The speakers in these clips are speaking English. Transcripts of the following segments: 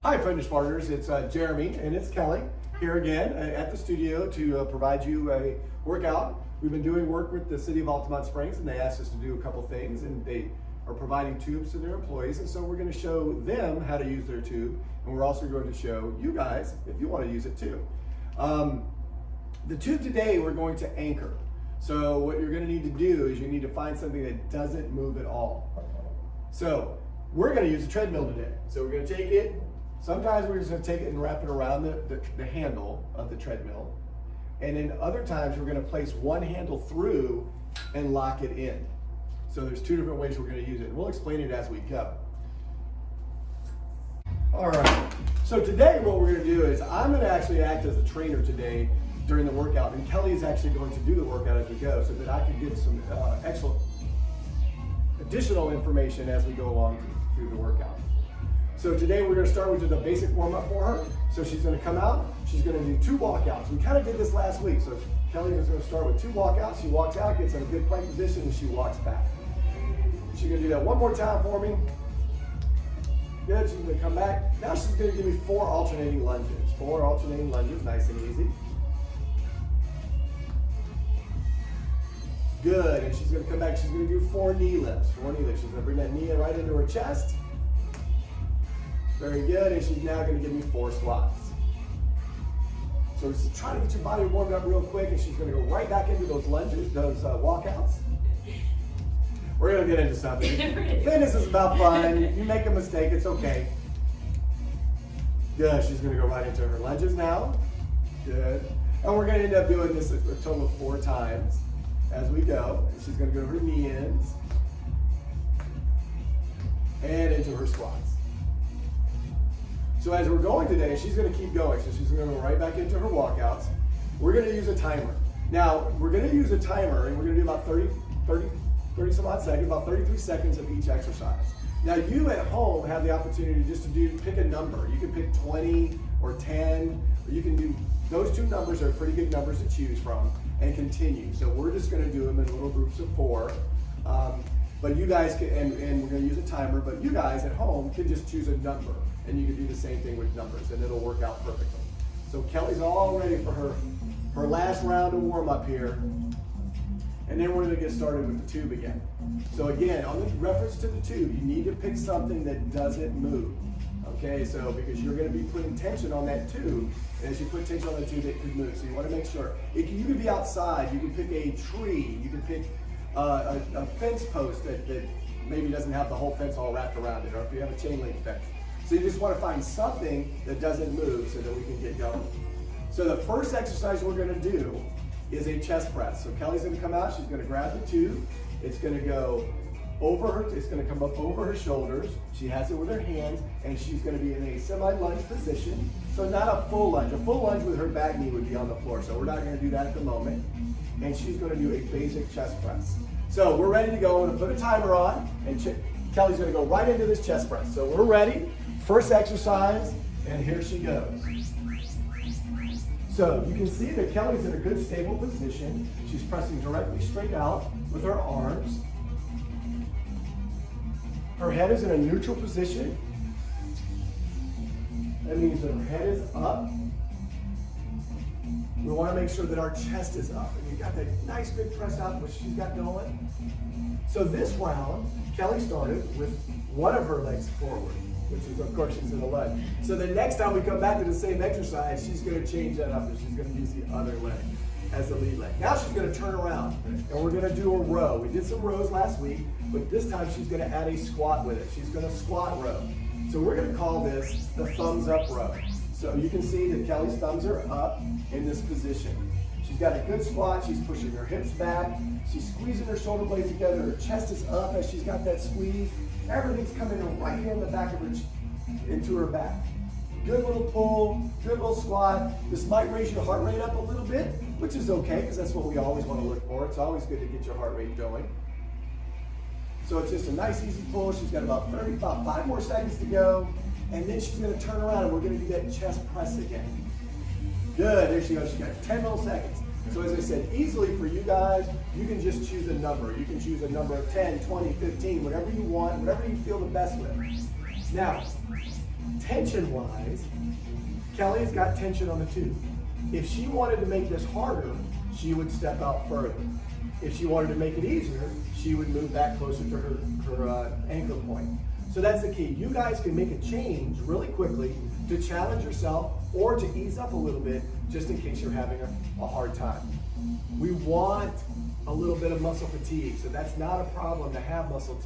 Hi fitness partners, it's Jeremy and it's Kelly here again at the studio to provide you a workout. We've been doing work with the City of Altamonte Springs and they asked us to do a couple things, and they are providing tubes to their employees, and so we're going to show them how to use their tube, and we're also going to show you guys if you want to use it too. The tube today we're going to anchor. So what you're going to need to do is you need to find something that doesn't move at all. So we're going to use a treadmill today. So we're going to take it. Sometimes we're just going to take it and wrap it around the handle of the treadmill. And then other times we're going to place one handle through and lock it in. So there's two different ways we're going to use it. We'll explain it as we go. All right. So today what we're going to do is I'm going to actually act as the trainer today during the workout. And Kelly is actually going to do the workout as we go so that I can give some excellent additional information as we go along through the workout. So today we're going to start with just a basic warm-up for her. So she's going to come out, she's going to do 2 walkouts. We kind of did this last week. So Kelly is going to start with 2 walkouts. She walks out, gets in a good plank position, and she walks back. She's going to do that one more time for me. Good, she's going to come back. Now she's going to give me 4 alternating lunges. 4 alternating lunges, nice and easy. Good, and she's going to come back, she's going to do 4 knee lifts. 4 knee lifts. She's going to bring that knee right into her chest. Very good, and she's now going to give me 4 squats. So just try to get your body warmed up real quick, and she's going to go right back into those lunges, those walkouts. We're going to get into something. Fitness is about fun. You make a mistake, it's okay. Good, she's going to go right into her lunges now. Good. And we're going to end up doing this a total of 4 times as we go. And she's going to go to her knee ins and into her squats. So as we're going today, she's going to keep going. So she's going to go right back into her walkouts. We're going to use a timer. Now, we're going to use a timer, and we're going to do about 30 some odd seconds, about 33 seconds of each exercise. Now, you at home have the opportunity just to pick a number. You can pick 20 or 10, or you can do, those 2 numbers are pretty good numbers to choose from, and continue. So we're just going to do them in little groups of 4. But you guys can, and we're going to use a timer, but you guys at home can just choose a number, and you can do the same thing with numbers, and it'll work out perfectly. So Kelly's all ready for her last round of warm up here, and then we're going to get started with the tube again. So again, on the reference to the tube, you need to pick something that doesn't move. Okay, so because you're going to be putting tension on that tube, and as you put tension on the tube, it could move. So you want to make sure. You could be outside, you can pick a tree, you can pick a fence post that maybe doesn't have the whole fence all wrapped around it, or if you have a chain link fence. So you just want to find something that doesn't move so that we can get going. So the first exercise we're going to do is a chest press. So Kelly's going to come out, she's going to grab the tube, it's going to go over her, it's going to come up over her shoulders. She has it with her hands, and she's going to be in a semi-lunge position. So not a full lunge. A full lunge with her back knee would be on the floor, so we're not going to do that at the moment. And she's going to do a basic chest press. So we're ready to go. I'm going to put a timer on, and Kelly's going to go right into this chest press. So we're ready. First exercise, and here she goes. So you can see that Kelly's in a good stable position. She's pressing directly straight out with her arms. Her head is in a neutral position. That means that her head is up. We want to make sure that our chest is up. And you got that nice big press out, which she's got going. So this round, Kelly started with one of her legs forward, which is, of course, she's in a lunge. So the next time we come back to the same exercise, she's going to change that up, and she's going to use the other leg as the lead leg. Now she's going to turn around, and we're going to do a row. We did some rows last week, but this time she's going to add a squat with it. She's going to squat row. So we're going to call this the thumbs up row. So you can see that Kelly's thumbs are up in this position. She's got a good squat. She's pushing her hips back. She's squeezing her shoulder blades together. Her chest is up as she's got that squeeze. Everything's coming right here in the back of her, into her back. Good little pull, good little squat. This might raise your heart rate up a little bit, which is okay, because that's what we always want to look for. It's always good to get your heart rate going. So it's just a nice, easy pull. She's got about 5 more seconds to go. And then she's going to turn around, and we're going to do that chest press again. Good, there she goes. She's got 10 little seconds. So as I said, easily for you guys, you can just choose a number. You can choose a number of 10, 20, 15, whatever you want, whatever you feel the best with. Now, tension-wise, Kelly's got tension on the tube. If she wanted to make this harder, she would step out further. If she wanted to make it easier, she would move back closer to her anchor point. So that's the key. You guys can make a change really quickly to challenge yourself or to ease up a little bit just in case you're having a hard time. We want a little bit of muscle fatigue, so that's not a problem to have muscle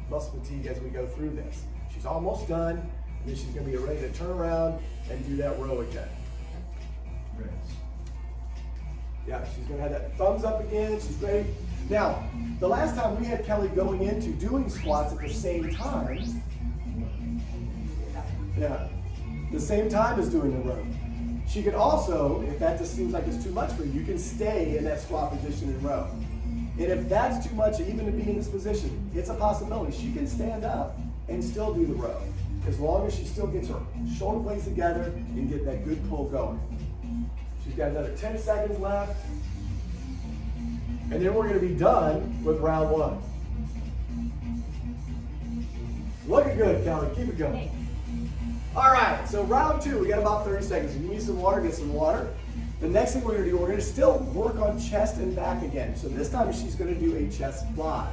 fatigue as we go through this. She's almost done, and then she's going to be ready to turn around and do that row again. Yeah, she's going to have that thumbs up again. She's ready. Now, the last time we had Kelly going into doing squats at the same time, the same time as doing the row. She could also, if that just seems like it's too much for you, you can stay in that squat position and row. And if that's too much, even to be in this position, it's a possibility. She can stand up and still do the row, as long as she still gets her shoulder blades together and get that good pull going. She's got another 10 seconds left. And then we're going to be done with round one. Looking good, Kelly. Keep it going. All right, so round two, we got about 30 seconds. If you need some water, get some water. The next thing we're going to do, we're going to still work on chest and back again. So this time she's going to do a chest fly.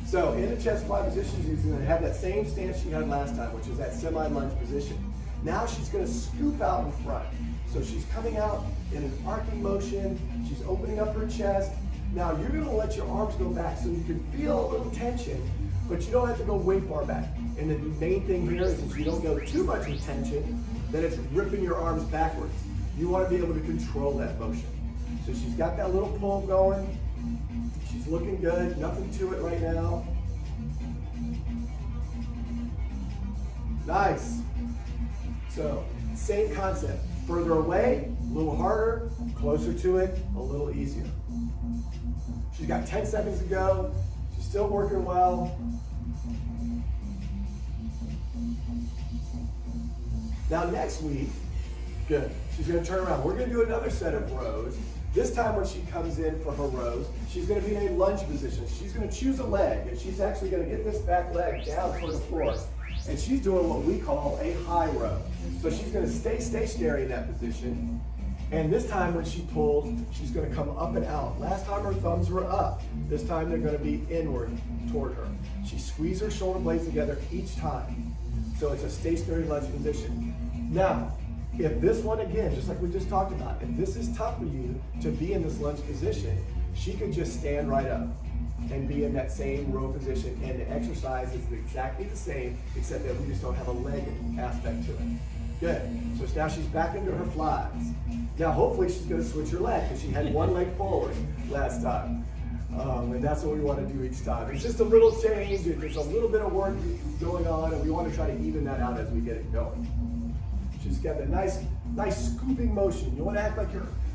So in the chest fly position, she's going to have that same stance she had last time, which is that semi-lunge position. Now she's going to scoop out in front. So she's coming out in an arcing motion. She's opening up her chest. Now you're going to let your arms go back so you can feel a little tension, but you don't have to go way far back. And the main thing here is that you don't go too much in tension, that it's ripping your arms backwards. You want to be able to control that motion. So she's got that little pull going. She's looking good, nothing to it right now. Nice. So same concept. Further away, a little harder. Closer to it, a little easier. She's got 10 seconds to go. She's still working well. Now next week, good. She's going to turn around. We're going to do another set of rows. This time when she comes in for her rows, she's going to be in a lunge position. She's going to choose a leg, and she's actually going to get this back leg down toward the floor. And she's doing what we call a high row. So she's going to stay stationary in that position. And this time when she pulls, she's going to come up and out. Last time her thumbs were up. This time they're going to be inward toward her. She squeezes her shoulder blades together each time. So it's a stationary lunge position. Now, if this one again, just like we just talked about, if this is tough for you to be in this lunge position, she could just stand right up and be in that same row position, and the exercise is exactly the same, except that we just don't have a leg aspect to it. Good. So now she's back into her flies. Now hopefully she's going to switch her leg, because she had one leg forward last time. And that's what we want to do each time. It's just a little change, there's a little bit of work going on, and we want to try to even that out as we get it going. She's got a nice scooping motion. You want to act like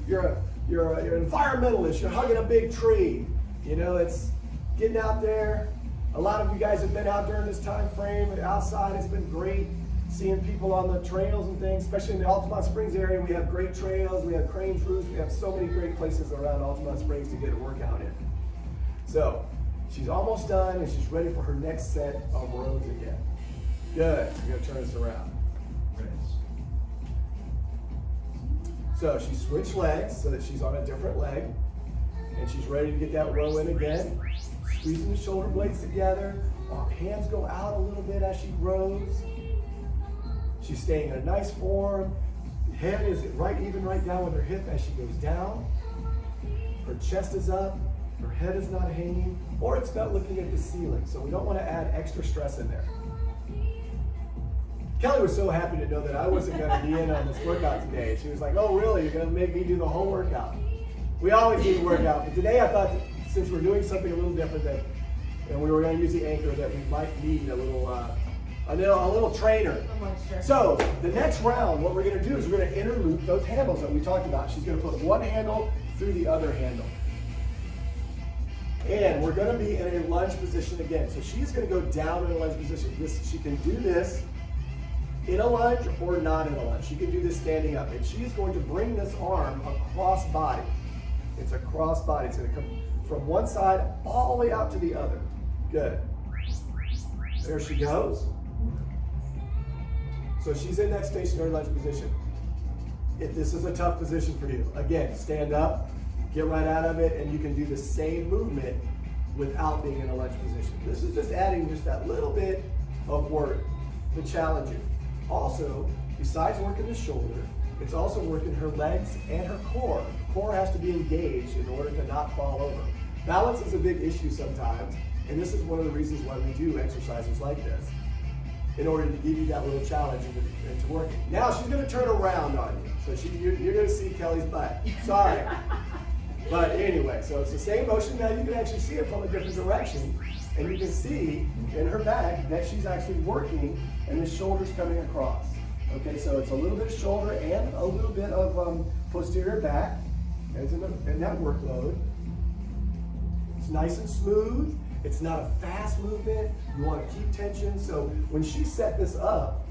you're an environmentalist. You're hugging a big tree. You know, it's getting out there. A lot of you guys have been out during this time frame. Outside, it's been great seeing people on the trails and things, especially in the Altamonte Springs area. We have great trails. We have Crane's Roost. We have so many great places around Altamonte Springs to get a workout in. So she's almost done, and she's ready for her next set of rows again. Good. We're going to turn this around. So she switched legs so that she's on a different leg, and she's ready to get that row in again. Squeezing the shoulder blades together. Hands go out a little bit as she rows. She's staying in a nice form. Head is right down with her hip as she goes down. Her chest is up. Her head is not hanging, or it's not looking at the ceiling. So we don't want to add extra stress in there. Kelly was so happy to know that I wasn't going to be in on this workout today. She was like, oh, really? You're going to make me do the whole workout? We always do the workout, but today I thought that since we're doing something a little different, and we were going to use the anchor, that we might need a little trainer. So the next round, what we're going to do is we're going to interloop those handles that we talked about. She's going to put one handle through the other handle. And we're going to be in a lunge position again. So she's going to go down in a lunge position. She can do this in a lunge or not in a lunge. She can do this standing up. And she's going to bring this arm across body. It's a cross body. It's going to come from one side all the way out to the other. Good. There she goes. So she's in that stationary lunge position. If this is a tough position for you, again, stand up, get right out of it, and you can do the same movement without being in a lunge position. This is just adding just that little bit of work to challenge you. Also, besides working the shoulder, it's also working her legs and her core. The core has to be engaged in order to not fall over. Balance is a big issue sometimes, and this is one of the reasons why we do exercises like this, in order to give you that little challenge into working. Now she's going to turn around on you, so you're going to see Kelly's butt. Sorry. But anyway, so it's the same motion. Now you can actually see it from a different direction, and you can see in her back that she's actually working, and the shoulder's coming across. Okay, so it's a little bit of shoulder and a little bit of posterior back as in that workload. It's nice and smooth. It's not a fast movement. You want to keep tension. So when she set this up,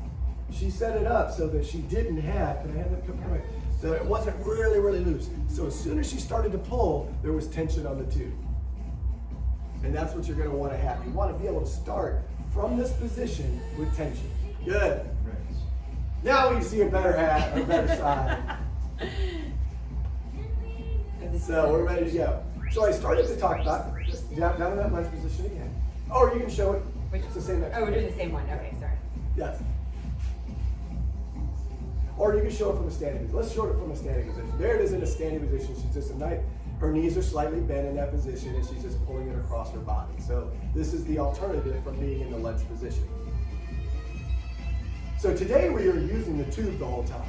she set it up so that she didn't have, can I have that coming? So it wasn't really, really loose. So as soon as she started to pull, there was tension on the tube. And that's what you're going to want to have. You want to be able to start from this position with tension. Good. Now we can see a better side. So we're ready to go. So I started to talk about down in that lunge position again. Oh, or you can show it. It's the same. Oh, we're doing the same one. Okay, sorry. Yes. Or you can show it from a standing position. Let's show it from a standing position. There it is in a standing position. She's just her knees are slightly bent in that position, and she's just pulling it across her body. So this is the alternative from being in the lunge position. So today we are using the tube the whole time.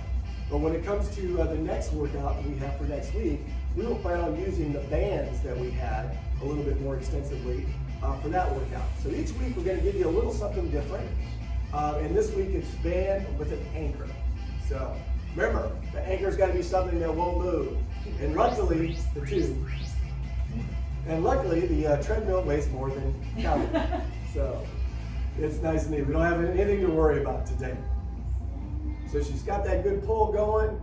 But when it comes to the next workout that we have for next week, we will plan on using the bands that we had a little bit more extensively for that workout. So each week we're going to give you a little something different. And this week it's band with an anchor. So remember, the anchor's got to be something that won't move. And luckily, the tube. And luckily, the treadmill weighs more than Kelly. So it's nice and neat. We don't have anything to worry about today. So she's got that good pull going.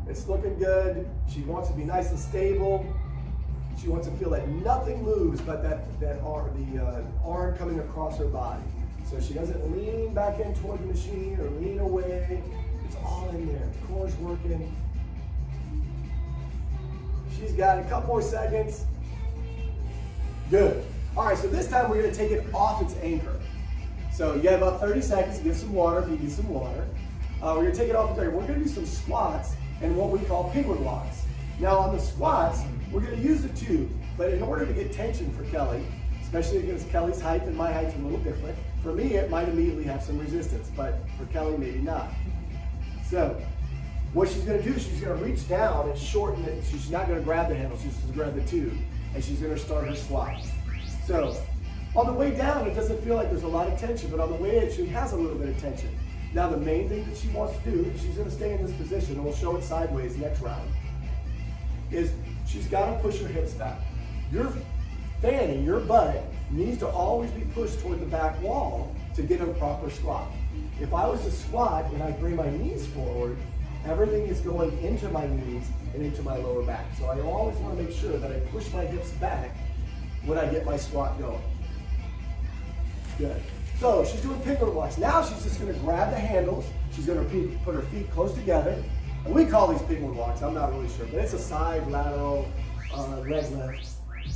It's looking good. She wants to be nice and stable. She wants to feel that nothing moves but the arm coming across her body. So she doesn't lean back in toward the machine or lean away. It's all in there. The core's working. She's got a couple more seconds. Good. All right, so this time we're going to take it off its anchor. So you have about 30 seconds to get some water if you need some water. We're going to take it off its anchor. We're going to do some squats and what we call penguin walks. Now on the squats, we're going to use the tube, but in order to get tension for Kelly, especially against Kelly's height and my height's a little different, for me it might immediately have some resistance, but for Kelly maybe not. So what she's going to do is she's going to reach down and shorten it. She's not going to grab the handle, she's going to grab the tube, and she's going to start her squat. So on the way down, it doesn't feel like there's a lot of tension, but on the way in, she has a little bit of tension. Now the main thing that she wants to do, she's going to stay in this position, and we'll show it sideways next round, is she's got to push her hips back. Your fanny, your butt, needs to always be pushed toward the back wall to get a proper squat. If I was to squat and I bring my knees forward, everything is going into my knees and into my lower back. So I always want to make sure that I push my hips back when I get my squat going. Good. So she's doing penguin walks. Now she's just going to grab the handles. She's going to put her feet close together. And we call these penguin walks. I'm not really sure, but it's a side, lateral, leg lift.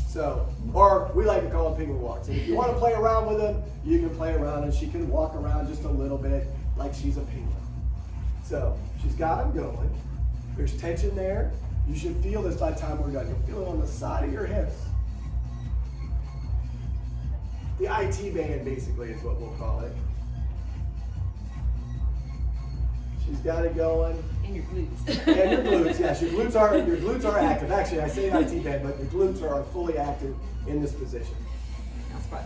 So, or we like to call them penguin walks. And if you want to play around with them, you can play around, and she can walk around just a little bit like she's a penguin. So she's got them going. There's tension there. You should feel this by the time we're done. You'll feel it on the side of your hips. The IT band, basically, is what we'll call it. She's got it going. And your glutes. And your glutes, yes. Your glutes are active. Actually, I say IT band, but your glutes are fully active in this position.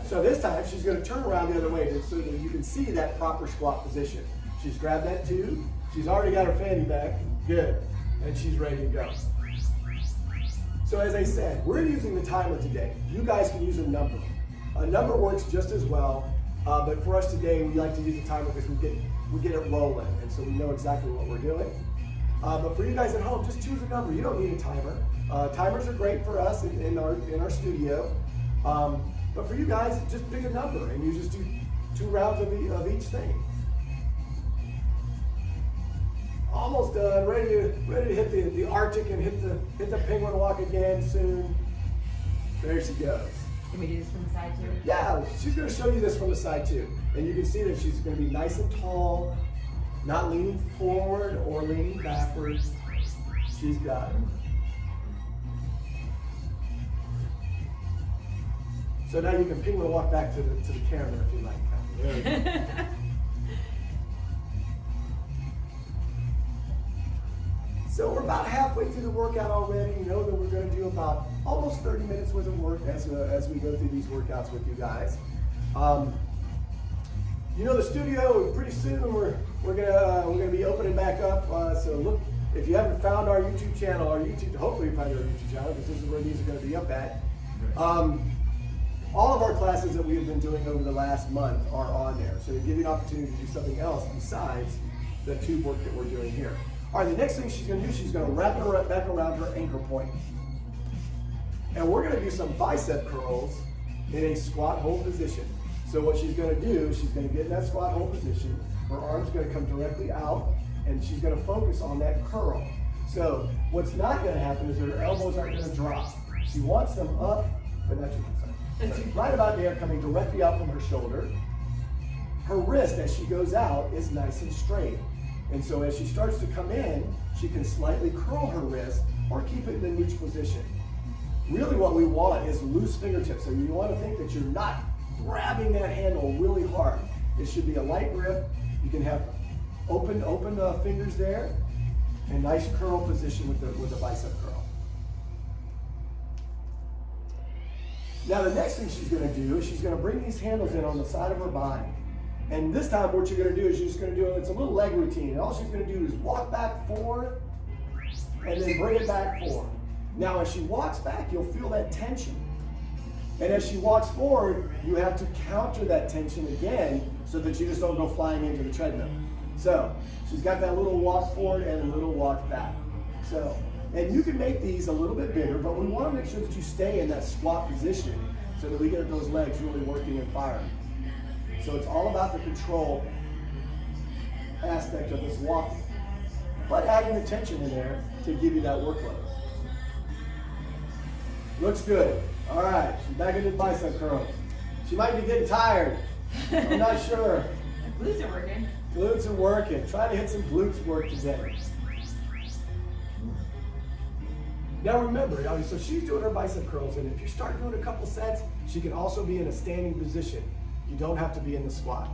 So this time, she's going to turn around the other way so that you can see that proper squat position. She's grabbed that tube. She's already got her fanny back. Good. And she's ready to go. So as I said, we're using the timer today. You guys can use a number. A number works just as well, but for us today, we like to use the timer because we get it rolling, and so we know exactly what we're doing. But for you guys at home, just choose a number. You don't need a timer. Timers are great for us in our studio, but for you guys, just pick a number, and you just do 2 rounds of each thing. Almost done. Ready to hit the Arctic and hit the penguin walk again soon. There she goes. Can we do this from the side too? Yeah, she's going to show you this from the side too. And you can see that she's going to be nice and tall, not leaning forward or leaning backwards. She's got it. So now you can penguin walk back to the camera if you like. There we go. So we're about halfway through the workout already. You know that we're going to do about almost 30 minutes worth of work as we go through these workouts with you guys. You know the studio, pretty soon we're gonna be opening back up. So look, if you haven't found our YouTube channel, hopefully you find our YouTube channel because this is where these are going to be up at. All of our classes that we have been doing over the last month are on there. So to give you an opportunity to do something else besides the tube work that we're doing here. All right, the next thing she's going to do, she's going to wrap it back around her anchor point. And we're going to do some bicep curls in a squat hold position. So what she's going to do, she's going to get in that squat hold position. Her arm's going to come directly out, and she's going to focus on that curl. So what's not going to happen is her elbows aren't going to drop. She wants them up, but not too much. Right about there, coming directly out from her shoulder. Her wrist, as she goes out, is nice and straight. And so as she starts to come in, she can slightly curl her wrist or keep it in the neutral position. Really what we want is loose fingertips. So you want to think that you're not grabbing that handle really hard. It should be a light grip. You can have open fingers there, and nice curl position with the bicep curl. Now the next thing she's going to do is she's going to bring these handles in on the side of her body. And this time what you're going to do is you're just going to do, it's a little leg routine. And all she's going to do is walk back forward and then bring it back forward. Now as she walks back, you'll feel that tension. And as she walks forward, you have to counter that tension again so that you just don't go flying into the treadmill. So she's got that little walk forward and a little walk back. So, and you can make these a little bit bigger, but we want to make sure that you stay in that squat position so that we get those legs really working and firing. So it's all about the control aspect of this walking, but adding the tension in there to give you that workload. Looks good. All right, she's back into bicep curls. She might be getting tired. I'm not sure. Glutes are working. Glutes are working. Try to hit some glutes work today. Now remember, so she's doing her bicep curls, and if you start doing a couple sets, she can also be in a standing position. You don't have to be in the squat.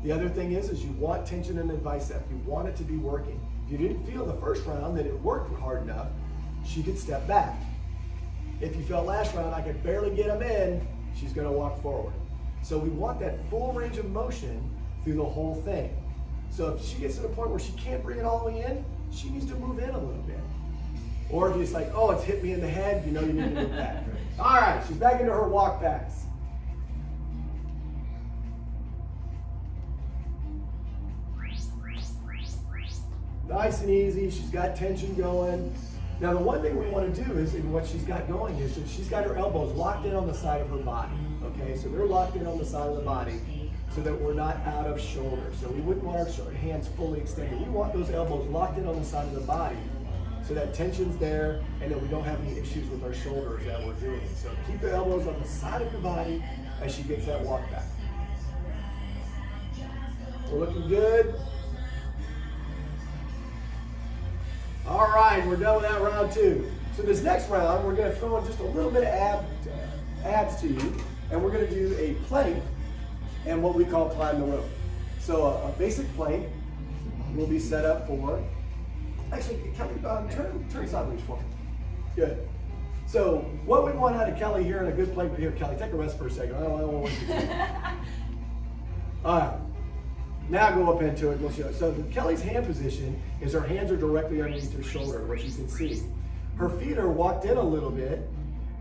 The other thing is you want tension in the bicep. You want it to be working. If you didn't feel the first round that it worked hard enough, she could step back. If you felt last round, I could barely get them in, she's going to walk forward. So we want that full range of motion through the whole thing. So if she gets to the point where she can't bring it all the way in, she needs to move in a little bit. Or if it's like, oh, it's hit me in the head, you know you need to move back. All right, she's back into her walk backs. Nice and easy, she's got tension going. Now the one thing we want to do is, and what she's got going is that she's got her elbows locked in on the side of her body. Okay, so they're locked in on the side of the body so that we're not out of shoulder. So we wouldn't want our hands fully extended. We want those elbows locked in on the side of the body so that tension's there and that we don't have any issues with our shoulders that we're doing. So keep the elbows on the side of your body as she gets that walk back. We're looking good. All right, we're done with that round two. So this next round, we're going to throw in just a little bit of abs to you, and we're going to do a plank and what we call climb the rope. So a basic plank will be set up for, actually, Kelly, turn sideways for me. Good. So what we want out of Kelly here in a good plank, here, Kelly, take a rest for a second. I don't want to wait. All right. Now go up into it, we'll show. So Kelly's hand position is her hands are directly underneath her shoulder, which you can see. Her feet are walked in a little bit,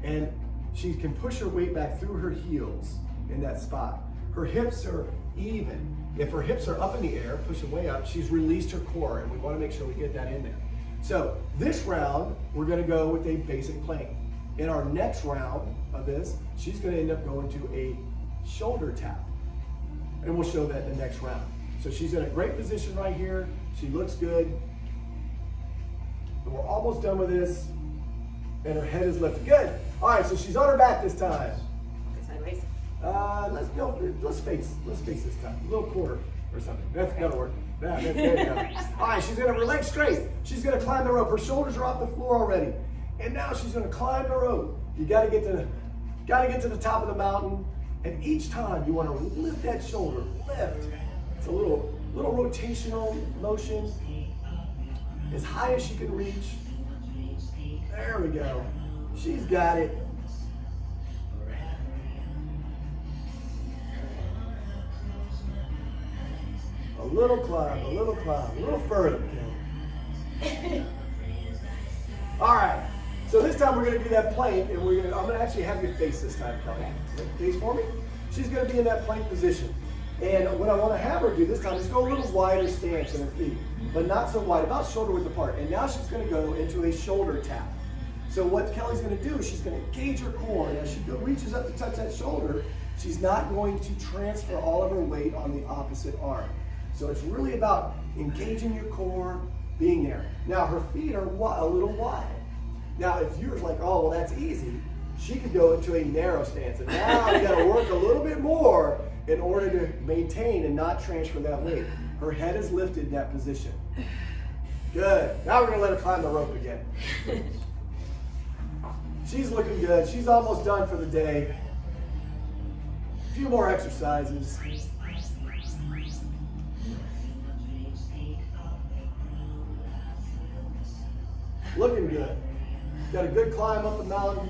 and she can push her weight back through her heels in that spot. Her hips are even. If her hips are up in the air, pushing way up, she's released her core, and we want to make sure we get that in there. So this round, we're going to go with a basic plank. In our next round of this, she's going to end up going to a shoulder tap, and we'll show that in the next round. So she's in a great position right here. She looks good. And we're almost done with this. And her head is lifted. Good. All right, so she's on her back this time. Sideways. Let's face this time. A little quarter or something. That'll work. There you go. All right, she's gonna have her legs straight. She's gonna climb the rope. Her shoulders are off the floor already. And now she's gonna climb the rope. You gotta get to the top of the mountain. And each time you wanna lift that shoulder. Lift. It's a little rotational motion. As high as she can reach. There we go. She's got it. A little climb, a little further. All right. So this time we're going to do that plank, and I'm going to actually have you face this time, Kelly. Face for me. She's going to be in that plank position. And what I want to have her do this time is go a little wider stance in her feet, but not so wide, about shoulder width apart. And now she's going to go into a shoulder tap. So what Kelly's going to do is she's going to engage her core. And as she reaches up to touch that shoulder, she's not going to transfer all of her weight on the opposite arm. So it's really about engaging your core, being there. Now her feet are a little wide. Now if you're like, oh, well that's easy, she could go into a narrow stance. And now you got to work a little bit more in order to maintain and not transfer that weight. Her head is lifted in that position. Good. Now we're going to let her climb the rope again. She's looking good. She's almost done for the day. A few more exercises. Looking good. Got a good climb up the mountain.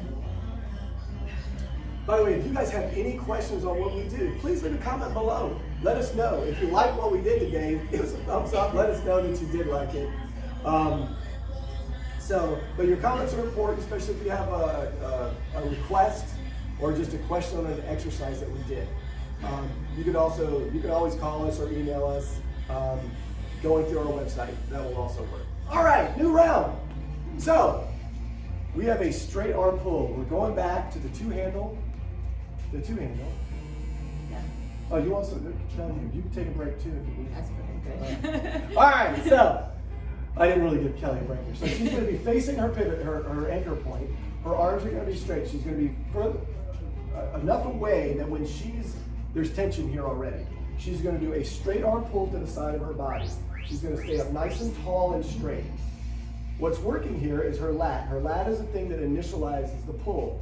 By the way, if you guys have any questions on what we do, please leave a comment below. Let us know. If you like what we did today, give us a thumbs up. Let us know that you did like it. But your comments are important, especially if you have a request or just a question on an exercise that we did. You can always call us or email us going through our website. That will also work. All right, new round. So we have a straight arm pull. We're going back to the two handle. The two handle. Yeah. Oh, you want some? You can take a break too if you need. That's pretty good. All right, so I didn't really give Kelly a break here. So she's going to be facing her pivot, her anchor point. Her arms are going to be straight. She's going to be further enough away that when there's tension here already. She's going to do a straight arm pull to the side of her body. She's going to stay up nice and tall and straight. What's working here is her lat. Her lat is the thing that initializes the pull.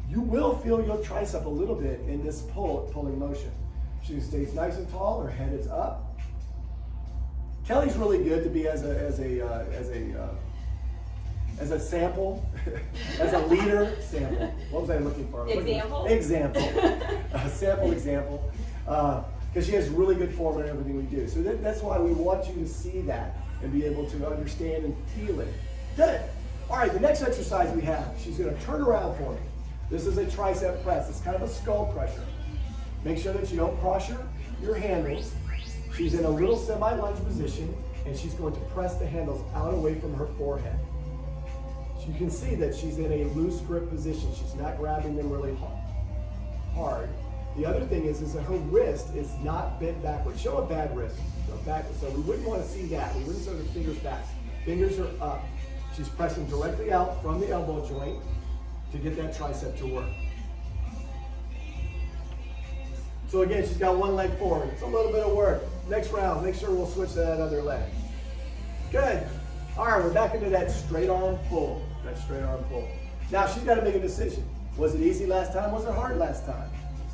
You will feel your tricep a little bit in this pulling motion. She stays nice and tall. Her head is up. Kelly's really good to be as a sample, as a leader sample. What was I looking for? Example. Sample example. Because she has really good form in everything we do. So that's why we want you to see that and be able to understand and feel it. Good. All right, the next exercise we have, she's going to turn around for me. This is a tricep press. It's kind of a skull crusher. Make sure that you don't cross your handles. She's in a little semi-lunge position, and she's going to press the handles out away from her forehead. So you can see that she's in a loose grip position. She's not grabbing them really hard. The other thing is that her wrist is not bent backwards. Show a bad wrist. So we wouldn't want to see that. We wouldn't show the fingers back. Fingers are up. She's pressing directly out from the elbow joint to get that tricep to work. So again, she's got one leg forward. It's a little bit of work. Next round, make sure we'll switch to that other leg. Good. All right, we're back into that straight arm pull. Now she's got to make a decision. Was it easy last time? Was it hard last time?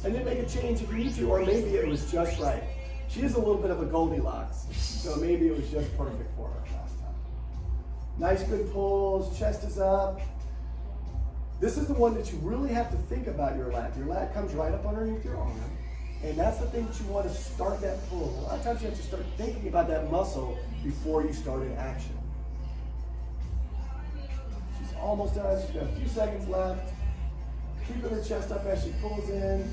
And then make a change if you need to, or maybe it was just right. She is a little bit of a Goldilocks, so maybe it was just perfect for her last time. Nice, good pulls, chest is up. This is the one that you really have to think about your lat. Your lat comes right up underneath your arm, and that's the thing that you want to start that pull. A lot of times you have to start thinking about that muscle before you start in action. She's almost done. She's got a few seconds left. Keeping her chest up as she pulls in.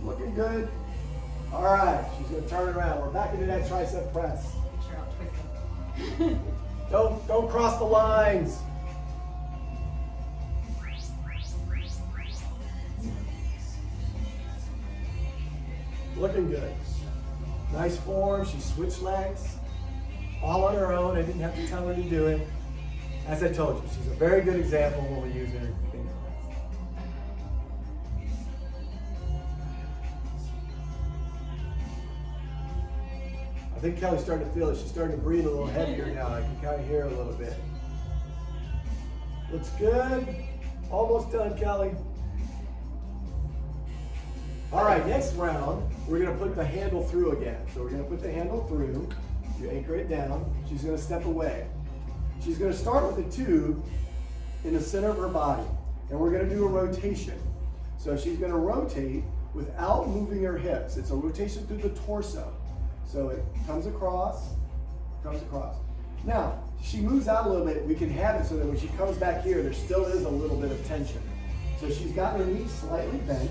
Looking good. All right, she's going to turn it around. We're back into that tricep press. Make sure I'll twist them. Don't cross the lines. Looking good. Nice form. She switched legs. all on her own. I didn't have to tell her to do it. As I told you, she's a very good example when we use her in class. I think Kelly's starting to feel it. She's starting to breathe a little heavier now. I can kind of hear her a little bit. Looks good. Almost done, Kelly. All right, next round, we're gonna put the handle through again. So we're gonna put the handle through. You anchor it down. She's gonna step away. She's gonna start with the tube in the center of her body. And we're gonna do a rotation. So she's gonna rotate without moving her hips. It's a rotation through the torso. So it comes across, comes across. Now, she moves out a little bit. We can have it so that when she comes back here, there still is a little bit of tension. So she's got her knees slightly bent.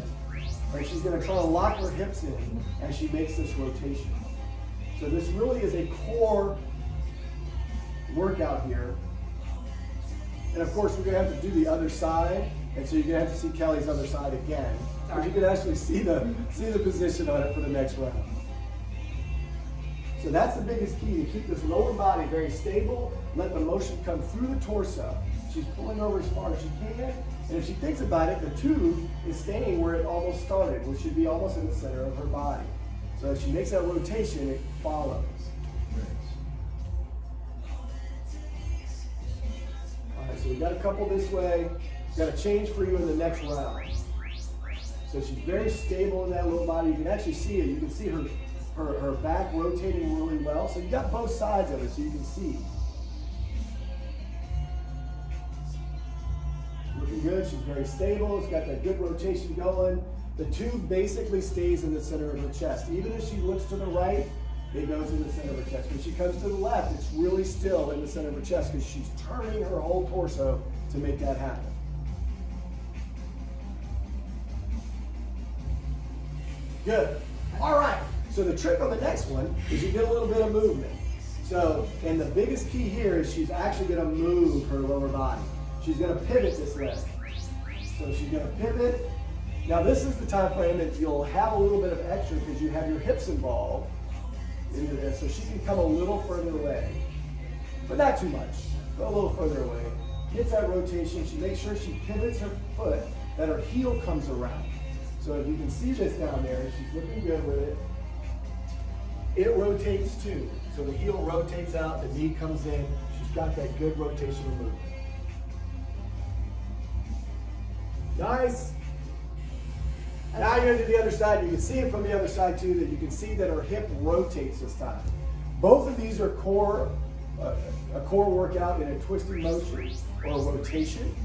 Right, she's going to try to lock her hips in as she makes this rotation. So this really is a core workout here. And of course, we're going to have to do the other side. And so you're going to have to see Kelly's other side again. But you can actually see the position on it for the next round. So that's the biggest key, to keep this lower body very stable, let the motion come through the torso. She's pulling over as far as she can, and if she thinks about it, the tube is staying where it almost started, which should be almost in the center of her body. So as she makes that rotation, it follows. All right, so we got a couple this way. Got a change for you in the next round. So she's very stable in that low body. You can actually see it. You can see her back rotating really well. So you got both sides of it so you can see. Looking good, she's very stable. It's got that good rotation going. The tube basically stays in the center of her chest. Even as she looks to the right, it goes in the center of her chest. When she comes to the left, it's really still in the center of her chest because she's turning her whole torso to make that happen. Good. All right. So the trick on the next one is you get a little bit of movement. So, and the biggest key here is she's actually going to move her lower body. She's going to pivot this leg. So she's going to pivot. Now this is the time frame that you'll have a little bit of extra because you have your hips involved into this. So she can come a little further away, but not too much. Go a little further away. Gets that rotation. She makes sure she pivots her foot, that her heel comes around. So if you can see this down there, she's looking good with it. It rotates too. So the heel rotates out, the knee comes in. She's got that good rotational movement. Nice. Now you're to the other side. You can see it from the other side too, that you can see that her hip rotates this time. Both of these are core, a core workout in a twisting motion or a rotation.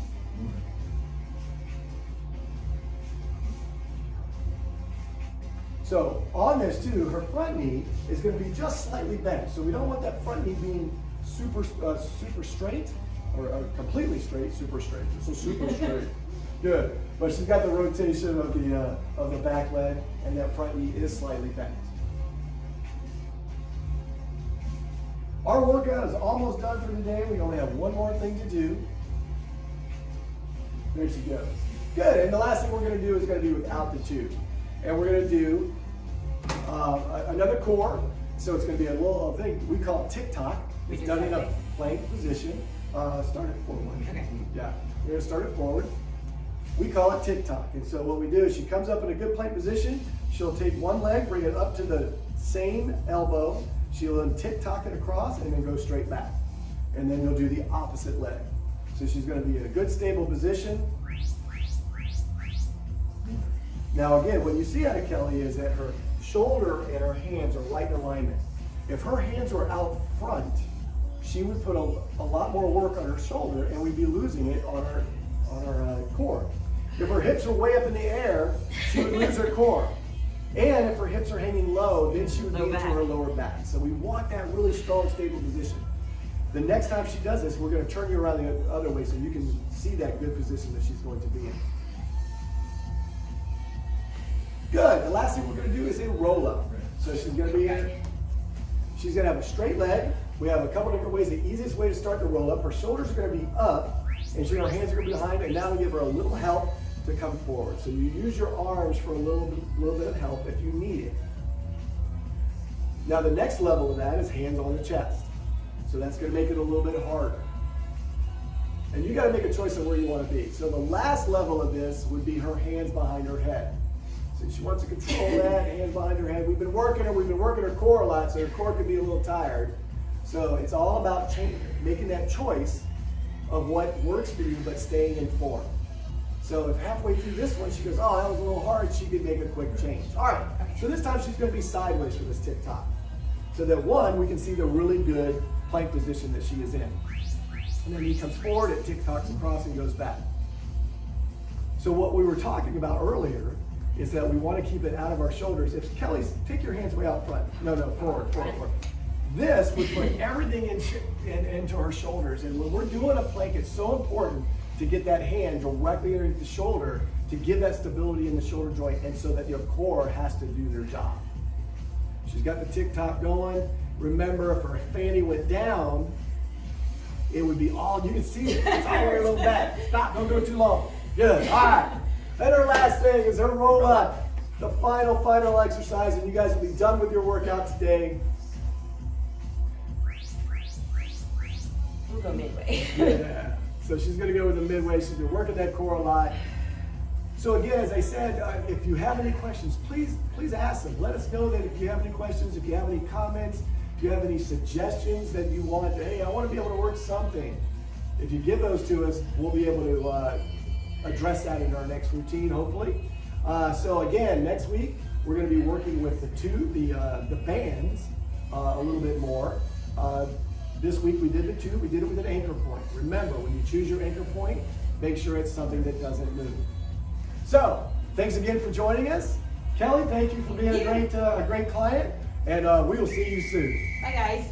So on this too, her front knee is going to be just slightly bent. So we don't want that front knee being super straight or completely straight, super straight. So super straight. Good. But she's got the rotation of the back leg, and that front knee is slightly bent. Our workout is almost done for today. We only have one more thing to do. There she goes. Good. And the last thing we're going to do is going to be without the tube. And we're going to do another core. So it's going to be a little thing we call tick-tock. It's done in a plank position. Start it forward. Okay. Yeah. We're going to start it forward. We call it tick-tock. And so what we do is she comes up in a good plank position. She'll take one leg, bring it up to the same elbow. She'll then tick-tock it across and then go straight back. And then you'll do the opposite leg. So she's going to be in a good stable position. Now again, what you see out of Kelly is that her shoulder and her hands are right in alignment. If her hands were out front, she would put a lot more work on her shoulder and we'd be losing it on her core. If her hips are way up in the air, she would lose her core. And if her hips are hanging low, then she would lean to her lower back. So we want that really strong, stable position. The next time she does this, we're going to turn you around the other way so you can see that good position that she's going to be in. Good. The last thing we're going to do is a roll up. So she's going to be in. She's going to have a straight leg. We have a couple different ways. The easiest way to start the roll up, her shoulders are going to be up, and her hands are going to be behind, and now we give her a little help to come forward. So you use your arms for a little bit of help if you need it. Now the next level of that is hands on the chest. So that's going to make it a little bit harder. And you got to make a choice of where you want to be. So the last level of this would be her hands behind her head. So she wants to control that, hands behind her head. We've been working her core a lot, so her core could be a little tired. So it's all about making that choice of what works for you, but staying informed. So if halfway through this one she goes, oh, that was a little hard, she could make a quick change. All right, so this time she's going to be sideways for this tick-tock. So that one, we can see the really good plank position that she is in. And then he comes forward, it tick-tocks across and goes back. So what we were talking about earlier is that we want to keep it out of our shoulders. If Kelly's, take your hands way out front. No, forward. This would put everything into her shoulders. And when we're doing a plank, it's so important to get that hand directly underneath the shoulder to give that stability in the shoulder joint, and so that your core has to do their job. She's got the tick-tock going. Remember, if her fanny went down, it would be all, you can see it, it's all the way a little back. Stop, don't go too long. Good, all right. And her last thing is her roll up. The final exercise, and you guys will be done with your workout today. We'll go midway. Yeah. So she's going to go with the midway. She's been working that core a lot. So again, as I said, if you have any questions, please ask them. Let us know that if you have any questions, if you have any comments, if you have any suggestions that you want, hey, I want to be able to work something. If you give those to us, we'll be able to address that in our next routine, hopefully. So again, next week, we're going to be working with the bands a little bit more. This week we did the two, we did it with an anchor point. Remember, when you choose your anchor point, make sure it's something that doesn't move. So, thanks again for joining us. Kelly, thank you for being a great client, and we will see you soon. Bye, guys.